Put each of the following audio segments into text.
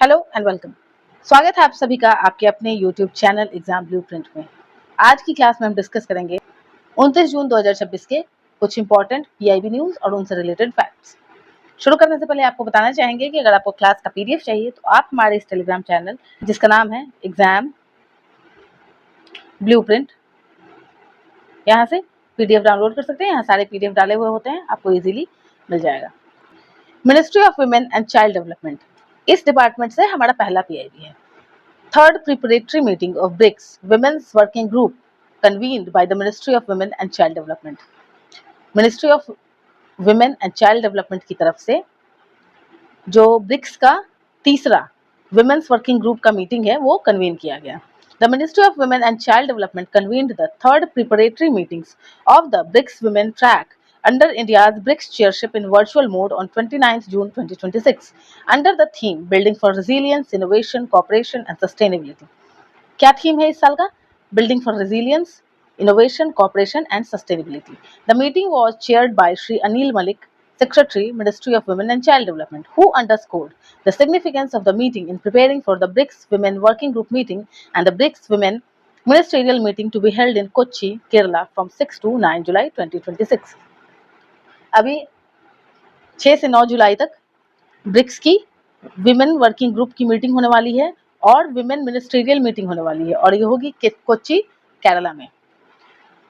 Hello and welcome. स्वागत है आप सभी का आपके अपने यूट्यूब चैनल एग्जाम ब्लूप्रिंट में। आज की क्लास में हम डिस्कस करेंगे 29 जून 2026 के कुछ इंपॉर्टेंट पीआईबी न्यूज और उनसे रिलेटेड फैक्ट्स। शुरू करने से पहले आपको बताना चाहेंगे कि अगर आपको क्लास का पीडीएफ चाहिए तो आप हमारे इस टेलीग्राम चैनल जिसका नाम है एग्जाम ब्लूप्रिंट, यहाँ से पीडीएफ डाउनलोड कर सकते हैं। यहाँ सारे पीडीएफ डाले हुए होते हैं, आपको इजीली मिल जाएगा। Ministry of women and child development, इस डिपार्टमेंट से हमारा पहला पीआईबी है। Third preparatory meeting of BRICS Women's Working Group convened by the Ministry of Women and Child Development. Ministry of Women and Child Development की तरफ से जो BRICS का तीसरा Women's Working Group का मीटिंग है वो कन्वीन किया गया। The Ministry of Women and Child Development convened the third preparatory meetings of the BRICS Women track under India's BRICS chairship in virtual mode on 29th June 2026 under the theme Building for Resilience, Innovation, Cooperation and Sustainability. क्या theme है इस साल का? Building for resilience, innovation, cooperation and sustainability. The meeting was chaired by Shri Anil Malik, Secretary, Ministry of Women and Child Development, who underscored the significance of the meeting in preparing for the BRICS Women Working Group meeting and the BRICS Women Ministerial meeting to be held in Kochi, Kerala from 6 to 9 July 2026. अभी 6 से 9 जुलाई तक BRICS की women working group की meeting होने वाली है और women ministerial meeting होने वाली है और ये होगी कोच्चि, केरला में।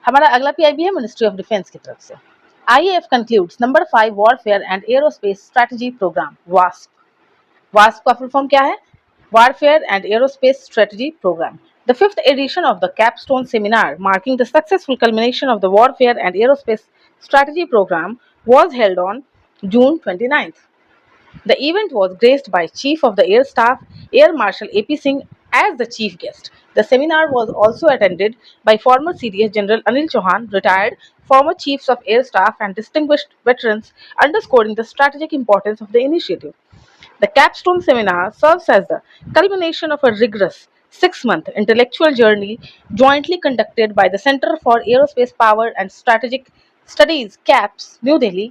हमारा अगला पीआईबी है मिनिस्ट्री ऑफ डिफेंस की तरफ से। IAF concludes number 5 warfare and aerospace strategy programme वास्प। वास्प का फुल फॉर्म क्या है? Warfare and aerospace strategy programme. The fifth edition of the capstone seminar marking the successful culmination of the warfare and aerospace strategy program was held on June 29th. The event was graced by Chief of the Air Staff, Air Marshal A.P. Singh, as the chief guest. The seminar was also attended by former CDS General Anil Chauhan, retired former Chiefs of Air Staff, and distinguished veterans, underscoring the strategic importance of the initiative. The capstone seminar serves as the culmination of a rigorous 6-month intellectual journey jointly conducted by the Center for Aerospace Power and Strategic Studies, CAPS, New Delhi,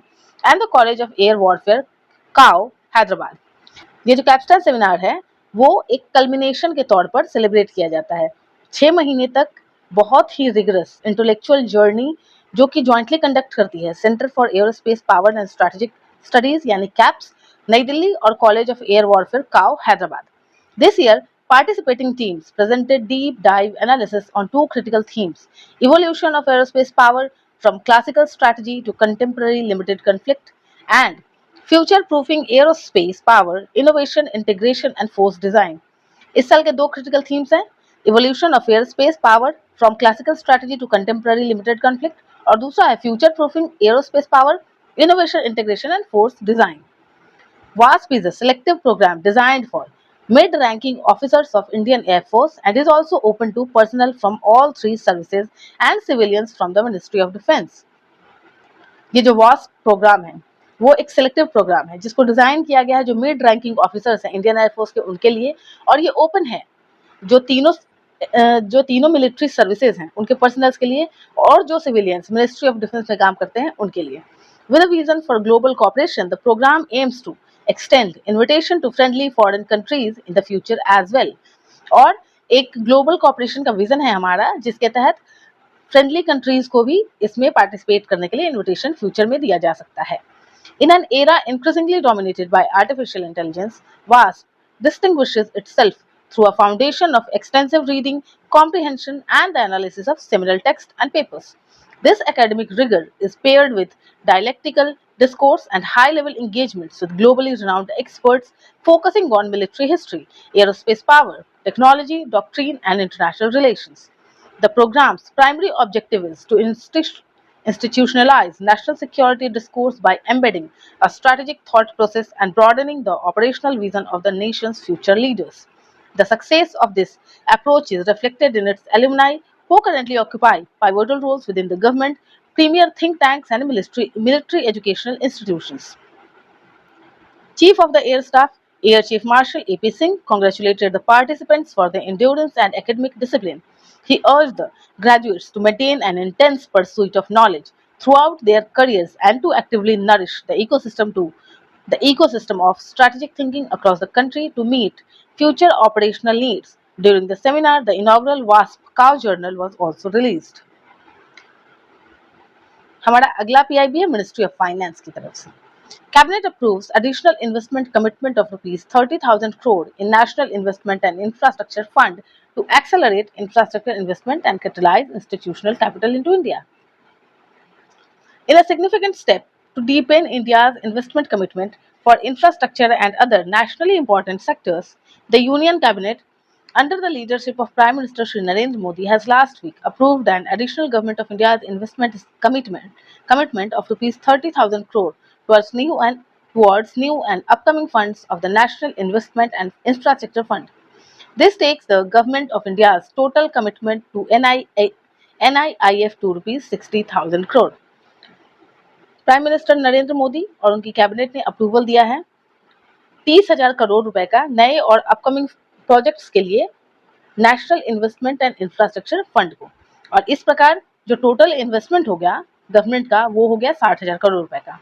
and the College of Air Warfare, काओ, हैदराबाद। ये जो Capstan seminar है वो एक culmination के तौर पर celebrate किया जाता है। 6 महीने तक बहुत ही रिगरस इंटेलेक्चुअल जर्नी जो कि जॉइंटली कंडक्ट करती है centre for aerospace power and strategic studies यानी कैप्स, नई दिल्ली और कॉलेज ऑफ एयर वॉरफेयर, काओ, Hyderabad. This year participating teams presented deep dive analysis on 2 critical themes: evolution of aerospace power from classical strategy to contemporary limited conflict, and future-proofing aerospace power, innovation, integration and force design. इस साल के 2 critical themes हैं, evolution of aerospace power from classical strategy to contemporary limited conflict और दूसरा है future-proofing aerospace power, innovation, integration and force design. WASP is a selective program designed for mid-ranking officers of Indian Air Force and is also open to personnel from all 3 services and civilians from the Ministry of Defense. ये जो WASP programme है वो एक selective programme है जिसको design किया गया है जो मिड रैंकिंग ऑफिसर्स हैं इंडियन एयरफोर्स के उनके लिए, और ये ओपन है जो तीनों मिलिट्री सर्विसेज हैं उनके पर्सनल्स के लिए और जो सिविलियंस मिनिस्ट्री ऑफ डिफेंस में काम करते हैं उनके लिए। With a vision for global cooperation the programme aims to extend invitation to friendly foreign countries in the future as well. और एक ग्लोबल कोऑपरेशन का विजन है हमारा जिसके तहत फ्रेंडली कंट्रीज को भी इसमें पार्टिसिपेट करने के लिए इन्विटेशन फ्यूचर में दिया जा सकता है। In an era increasingly dominated by artificial intelligence, WASP distinguishes itself through a foundation of extensive reading, comprehension, and the analysis of seminal text and papers. This academic rigor is paired with dialectical discourse and high-level engagements with globally renowned experts focusing on military history, aerospace power, technology, doctrine, and international relations. The program's primary objective is to institutionalize national security discourse by embedding a strategic thought process and broadening the operational vision of the nation's future leaders. The success of this approach is reflected in its alumni, who currently occupy pivotal roles within the government, premier think tanks, and military educational institutions. Chief of the Air Staff, Air Chief Marshal A.P. Singh, congratulated the participants for their endurance and academic discipline. He urged the graduates to maintain an intense pursuit of knowledge throughout their careers and to actively nourish the ecosystem to the ecosystem of strategic thinking across the country to meet future operational needs. During the seminar, the inaugural WASP Cow Journal was also released. हमारा अगला PIB है ministry of finance की तरफ से. Cabinet approves additional investment commitment of rupees 30,000 crore in National Investment and Infrastructure Fund to accelerate infrastructure investment and catalyze institutional capital into India. In a significant step to deepen India's investment commitment for infrastructure and other nationally important sectors, the Union Cabinet, under the leadership of Prime Minister Shri Narendra Modi, has last week approved an additional Government of India's investment commitment of rupees 30,000 crore towards new and upcoming funds of the National Investment and Infrastructure Fund. This takes the Government of India's total commitment to NIIF to rupees 60,000 crore. Prime minister Narendra Modi और उनकी cabinet ने approval दिया है 30,000 करोड़ रुपए का नए और upcoming projects के लिए national investment and infrastructure fund को, और इस प्रकार जो टोटल इन्वेस्टमेंट हो गया गवर्नमेंट का वो हो गया 60,000 करोड़ रुपए का.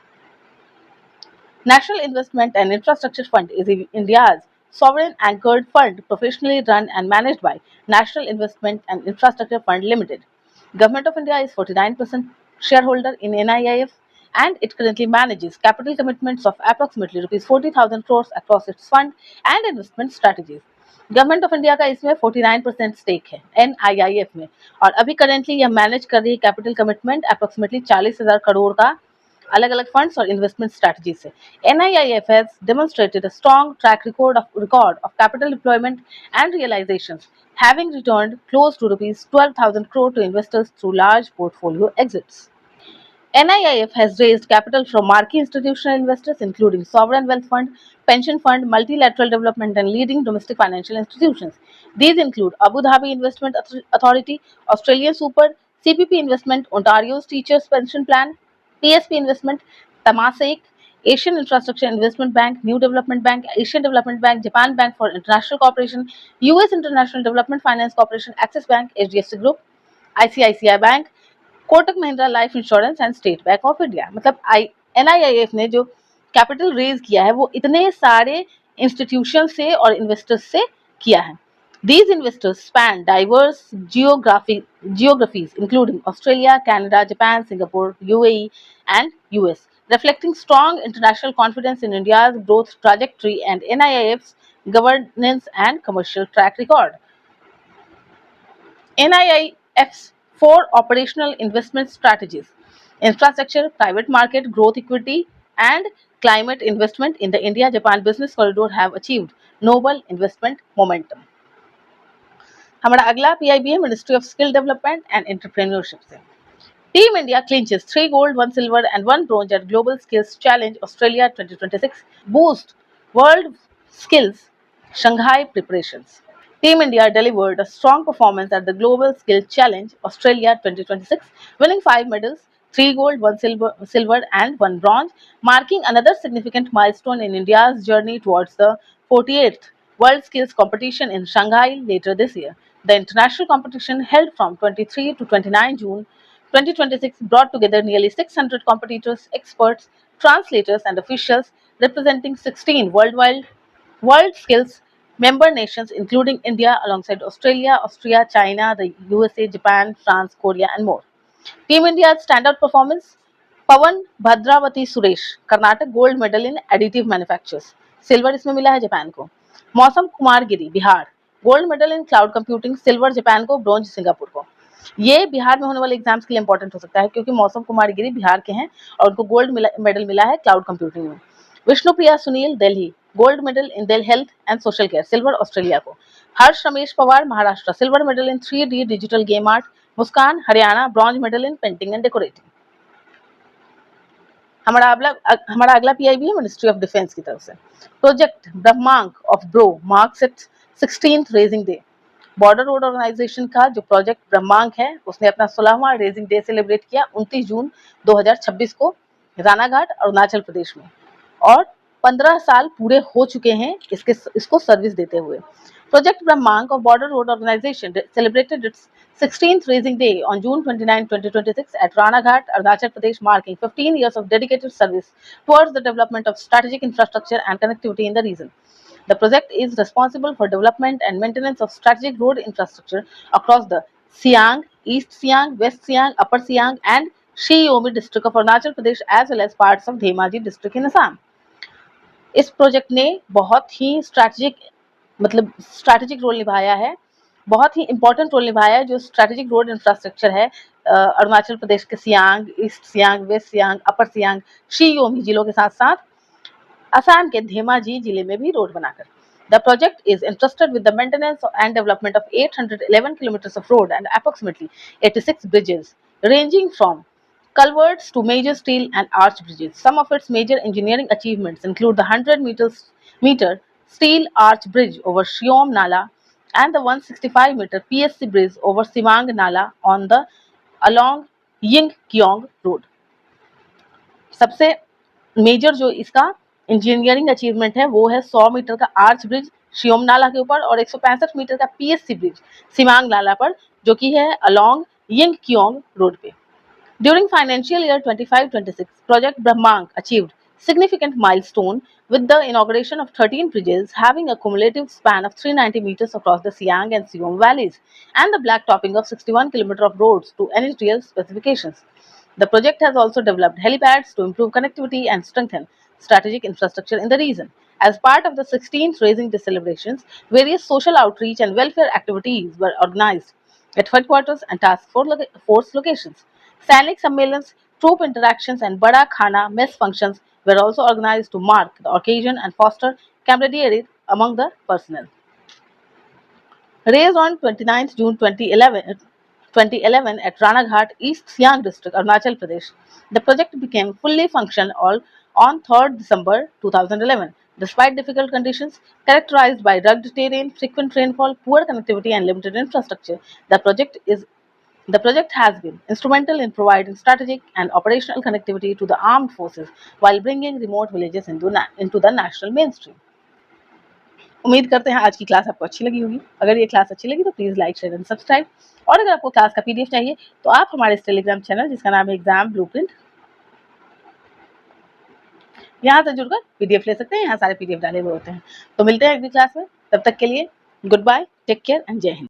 National investment and infrastructure fund is India's sovereign anchored fund professionally run and managed by National Investment and Infrastructure Fund Limited. Government of India is 49% shareholder in NIIF and it currently manages capital commitments of approximately rupees 40,000 crores across its fund and investment strategies. Government of India का इसमें 49% stake है NIIF में, और अभी currently यह manage कर रही है कैपिटल कमिटमेंट अप्रोक्सीमेटली 40,000 करोड़ का अलग अलग फंड्स और इन्वेस्टमेंट स्ट्रैटेजी से. NIIF has demonstrated a strong track record of capital deployment and realizations, having returned close to rupees 12,000 crore to investors through large portfolio exits. NIIF has raised capital from marquee institutional investors including sovereign wealth fund, pension fund, multilateral development and leading domestic financial institutions. These include Abu Dhabi Investment Authority, Australian Super, CPP Investment, Ontario's Teachers Pension Plan, PSP Investment, Temasek, Asian Infrastructure Investment Bank, New Development Bank, Asian Development Bank, Japan Bank for International Cooperation, US International Development Finance Corporation, Axis Bank, HDFC Group, ICICI Bank, Kotak Mahindra life insurance and state bank of India. मतलब NIIF ने जो capital raise किया है वो इतने सारे institution से और इन्वेस्टर्स से किया है. These investors span diverse geographies including Australia, Canada, Japan, Singapore, UAE and US, reflecting strong international confidence in India's growth trajectory and NIIF's governance and commercial track record. NIIF's 4 operational investment strategies: infrastructure, private market, growth equity, and climate investment in the India-Japan business corridor have achieved noble investment momentum. हमारा अगला PIB है ministry of skill development and entrepreneurship से. Team India clinches 3 gold, 1 silver, and 1 bronze at Global Skills Challenge Australia 2026. Boost World Skills Shanghai preparations. Team India delivered a strong performance at the Global Skills Challenge Australia 2026, winning 5 medals, 3 gold, 1 silver and 1 bronze, marking another significant milestone in India's journey towards the 48th World Skills Competition in Shanghai later this year. The international competition, held from 23 to 29 June 2026, brought together nearly 600 competitors, experts, translators, and officials representing 16 world skills member nations, including India, alongside Australia, Austria, China, the USA, Japan, France, Korea, and more. Team India's standout performance: Pawan Bhadravati Suresh Karnataka gold medal in additive manufactures, silver इसमें मिला है Japan को. Mausam Kumar Giri Bihar gold medal in cloud computing, silver Japan को, bronze Singapore को. ये बिहार में होने वाले एग्जाम्स के लिए इंपॉर्टेंट हो सकता है क्योंकि मौसम कुमार गिरी बिहार के हैं और उनको गोल्ड मेडल मिला है क्लाउड कंप्यूटिंग में. Vishnupriya Sunil Delhi gold medal in दिल health and social care, silver Australia को. Harsh Ramesh Pawar Maharashtra silver medal in 3D digital game art. Muskan Haryana bronze medal in painting and decorating. हमारा अगला PIB है मिनिस्ट्री ऑफ डिफेंस की तरफ से. Project Brahmank of BRO marks it's 16th raising day. Border road organisation का जो project Brahmank है उसने अपना 16वां रेजिंग डे सेलिब्रेट किया 29 जून 2026 को रानाघाट अरुणाचल प्रदेश में. और 15 साल पूरे हो चुके हैं इसको सर्विस देते हुए। Project Brahmank of Border Road Organization celebrated its 16th Raising Day on June 29, 2026 at Ranaghat, Arunachal Pradesh, marking 15 years of dedicated service towards the development of strategic infrastructure and connectivity in the region. The project is responsible for development and maintenance of strategic road infrastructure across the Siang, East Siang, West Siang, Upper Siang and Shi Yomi district of Arunachal Pradesh as well as parts of Dhemaji district in Assam. इस project ने बहुत ही strategic role निभाया है, बहुत ही important role निभाया है। जो strategic road infrastructure है अरुणाचल प्रदेश के Siang, east Siang, west Siang, upper Siang, Shi Yomi जिलों के साथ साथ असम के धेमाजी जिले में भी रोड बनाकर। The project is entrusted with the maintenance and development of 811 kilometers of road and approximately 86 bridges, ranging from culverts to major steel and arch bridges. Some of its major engineering achievements include the 100-meter steel arch bridge over Shiom Nala and the 165-meter PSC bridge over Simang Nala along Yingkiong Road. सबसे major जो इसका engineering achievement है वो है 100 metre का arch bridge शियोम नाला के ऊपर और 165 मीटर का पीएससी ब्रिज सिमांग नाला पर, जो कि है अलोंग यिंगकियोंग रोड पे। During financial year 25-26, Project Brahmank achieved significant milestone with the inauguration of 13 bridges having a cumulative span of 390 meters across the Siang and Siom valleys and the blacktopping of 61 kilometers of roads to NHDL specifications. The project has also developed helipads to improve connectivity and strengthen strategic infrastructure in the region. As part of the 16th Raising Day celebrations, various social outreach and welfare activities were organized at headquarters and task force locations. Sainik Sammelans, troop interactions, and Bada Khana mess functions were also organized to mark the occasion and foster camaraderie among the personnel. Raised on 29th June 2011 at Ranaghat, East Siang District, Arunachal Pradesh, the project became fully functional on 3rd December 2011. Despite difficult conditions characterized by rugged terrain, frequent rainfall, poor connectivity, and limited infrastructure, the project has been instrumental in providing strategic and operational connectivity to the armed forces while bringing remote villages into the national mainstream. उम्मीद करते हैं आज की class आपको अच्छी लगी होगी। अगर ये क्लास अच्छी लगी तो please like, share and subscribe. और अगर आपको क्लास का पीडीएफ चाहिए तो आप हमारे इस टेलीग्राम चैनल जिसका नाम है एग्जाम ब्लूप्रिंट, यहाँ से जुड़कर पीडीएफ ले सकते हैं। यहाँ सारे पीडीएफ डाले हुए होते हैं। तो मिलते हैं अगली क्लास में, तब तक के लिए goodbye, take care and Jai Hind.